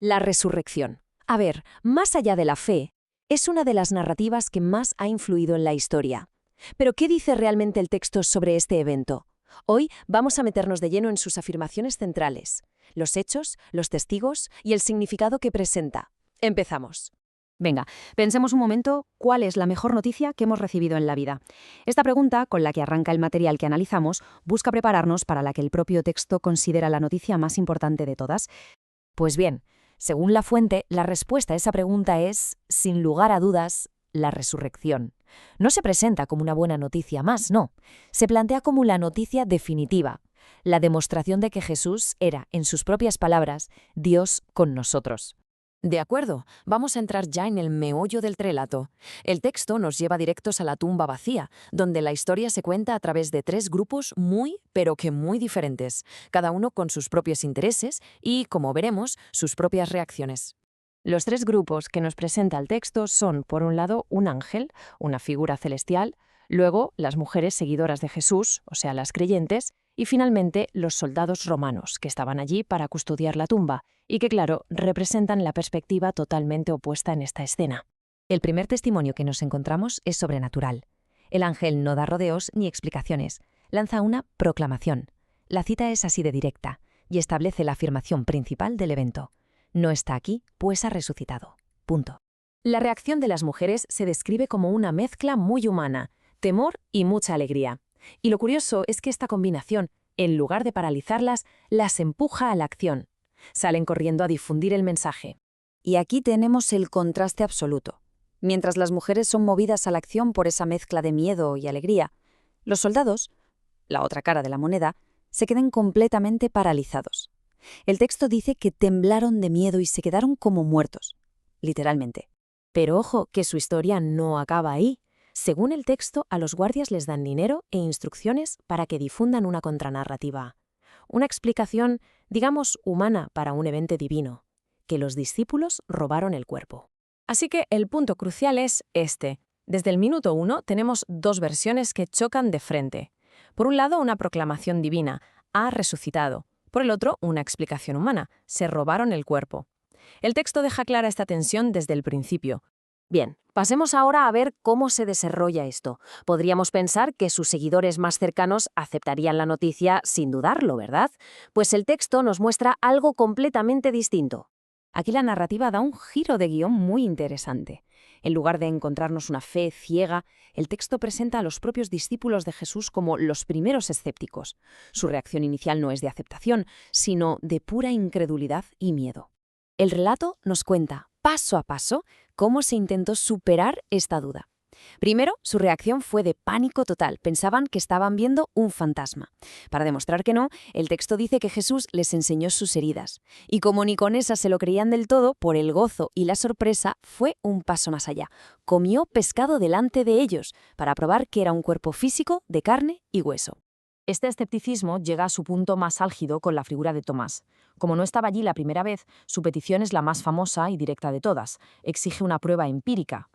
La resurrección. A ver, más allá de la fe, es una de las narrativas que más ha influido en la historia. Pero, ¿qué dice realmente el texto sobre este evento? Hoy vamos a meternos de lleno en sus afirmaciones centrales, los hechos, los testigos y el significado que presenta. Empezamos. Venga, pensemos un momento cuál es la mejor noticia que hemos recibido en la vida. Esta pregunta, con la que arranca el material que analizamos, busca prepararnos para la que el propio texto considera la noticia más importante de todas. Pues bien, según la fuente, la respuesta a esa pregunta es, sin lugar a dudas, la resurrección. No se presenta como una buena noticia más, no. Se plantea como la noticia definitiva, la demostración de que Jesús era, en sus propias palabras, Dios con nosotros. De acuerdo, vamos a entrar ya en el meollo del relato. El texto nos lleva directos a la tumba vacía, donde la historia se cuenta a través de tres grupos pero que muy diferentes, cada uno con sus propios intereses y, como veremos, sus propias reacciones. Los tres grupos que nos presenta el texto son, por un lado, un ángel, una figura celestial, luego las mujeres seguidoras de Jesús, o sea, las creyentes, y finalmente los soldados romanos, que estaban allí para custodiar la tumba, y que, claro, representan la perspectiva totalmente opuesta en esta escena. El primer testimonio que nos encontramos es sobrenatural. El ángel no da rodeos ni explicaciones, lanza una proclamación. La cita es así de directa, y establece la afirmación principal del evento. No está aquí, pues ha resucitado. Punto. La reacción de las mujeres se describe como una mezcla muy humana, temor y mucha alegría. Y lo curioso es que esta combinación, en lugar de paralizarlas, las empuja a la acción. Salen corriendo a difundir el mensaje. Y aquí tenemos el contraste absoluto. Mientras las mujeres son movidas a la acción por esa mezcla de miedo y alegría, los soldados, la otra cara de la moneda, se quedan completamente paralizados. El texto dice que temblaron de miedo y se quedaron como muertos, literalmente. Pero ojo, que su historia no acaba ahí. Según el texto, a los guardias les dan dinero e instrucciones para que difundan una contranarrativa. Una explicación, digamos, humana para un evento divino, que los discípulos robaron el cuerpo. Así que el punto crucial es este. Desde el minuto 1 tenemos dos versiones que chocan de frente. Por un lado, una proclamación divina, ha resucitado. Por el otro, una explicación humana, se robaron el cuerpo. El texto deja clara esta tensión desde el principio. Bien, pasemos ahora a ver cómo se desarrolla esto. Podríamos pensar que sus seguidores más cercanos aceptarían la noticia sin dudarlo, ¿verdad? Pues el texto nos muestra algo completamente distinto. Aquí la narrativa da un giro de guión muy interesante. En lugar de encontrarnos una fe ciega, el texto presenta a los propios discípulos de Jesús como los primeros escépticos. Su reacción inicial no es de aceptación, sino de pura incredulidad y miedo. El relato nos cuenta, paso a paso, cómo se intentó superar esta duda. Primero, su reacción fue de pánico total. Pensaban que estaban viendo un fantasma. Para demostrar que no, el texto dice que Jesús les enseñó sus heridas. Y como ni con esas se lo creían del todo, por el gozo y la sorpresa, fue un paso más allá. Comió pescado delante de ellos, para probar que era un cuerpo físico de carne y hueso. Este escepticismo llega a su punto más álgido con la figura de Tomás. Como no estaba allí la primera vez, su petición es la más famosa y directa de todas. Exige una prueba empírica,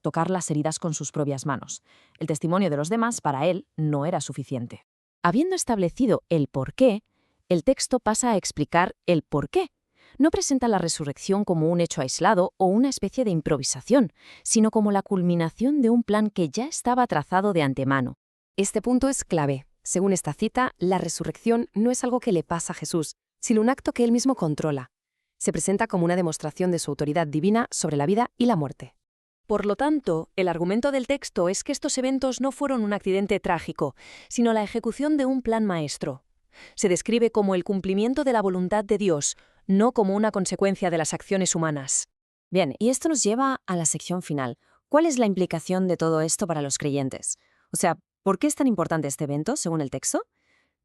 tocar las heridas con sus propias manos. El testimonio de los demás, para él, no era suficiente. Habiendo establecido el porqué, el texto pasa a explicar el porqué. No presenta la resurrección como un hecho aislado o una especie de improvisación, sino como la culminación de un plan que ya estaba trazado de antemano. Este punto es clave. Según esta cita, la resurrección no es algo que le pasa a Jesús, sino un acto que él mismo controla. Se presenta como una demostración de su autoridad divina sobre la vida y la muerte. Por lo tanto, el argumento del texto es que estos eventos no fueron un accidente trágico, sino la ejecución de un plan maestro. Se describe como el cumplimiento de la voluntad de Dios, no como una consecuencia de las acciones humanas. Bien, y esto nos lleva a la sección final. ¿Cuál es la implicación de todo esto para los creyentes? O sea, ¿por qué es tan importante este evento, según el texto?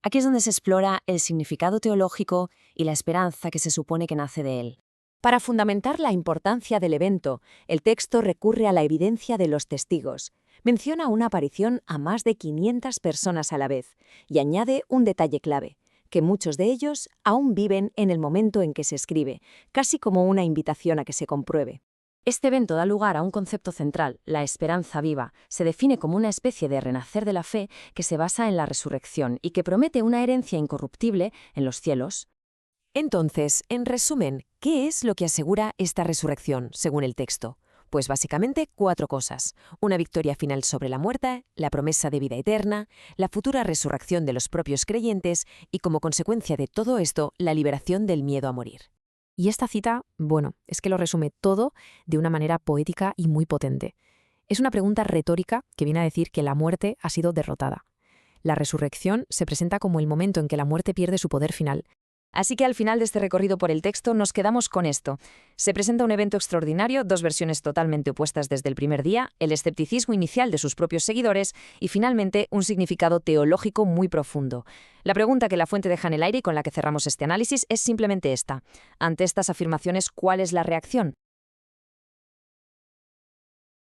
Aquí es donde se explora el significado teológico y la esperanza que se supone que nace de él. Para fundamentar la importancia del evento, el texto recurre a la evidencia de los testigos. Menciona una aparición a más de 500 personas a la vez y añade un detalle clave, que muchos de ellos aún viven en el momento en que se escribe, casi como una invitación a que se compruebe. Este evento da lugar a un concepto central, la esperanza viva. Se define como una especie de renacer de la fe que se basa en la resurrección y que promete una herencia incorruptible en los cielos. Entonces, en resumen, ¿Qué es lo que asegura esta resurrección, según el texto? Pues básicamente 4 cosas: una victoria final sobre la muerte, la promesa de vida eterna, la futura resurrección de los propios creyentes y, como consecuencia de todo esto, la liberación del miedo a morir. Y esta cita, bueno, es que lo resume todo de una manera poética y muy potente. Es una pregunta retórica que viene a decir que la muerte ha sido derrotada. La resurrección se presenta como el momento en que la muerte pierde su poder final. Así que al final de este recorrido por el texto nos quedamos con esto. Se presenta un evento extraordinario, 2 versiones totalmente opuestas desde el primer día, el escepticismo inicial de sus propios seguidores y finalmente un significado teológico muy profundo. La pregunta que La Fuente deja en el aire y con la que cerramos este análisis es simplemente esta. Ante estas afirmaciones, ¿cuál es la reacción?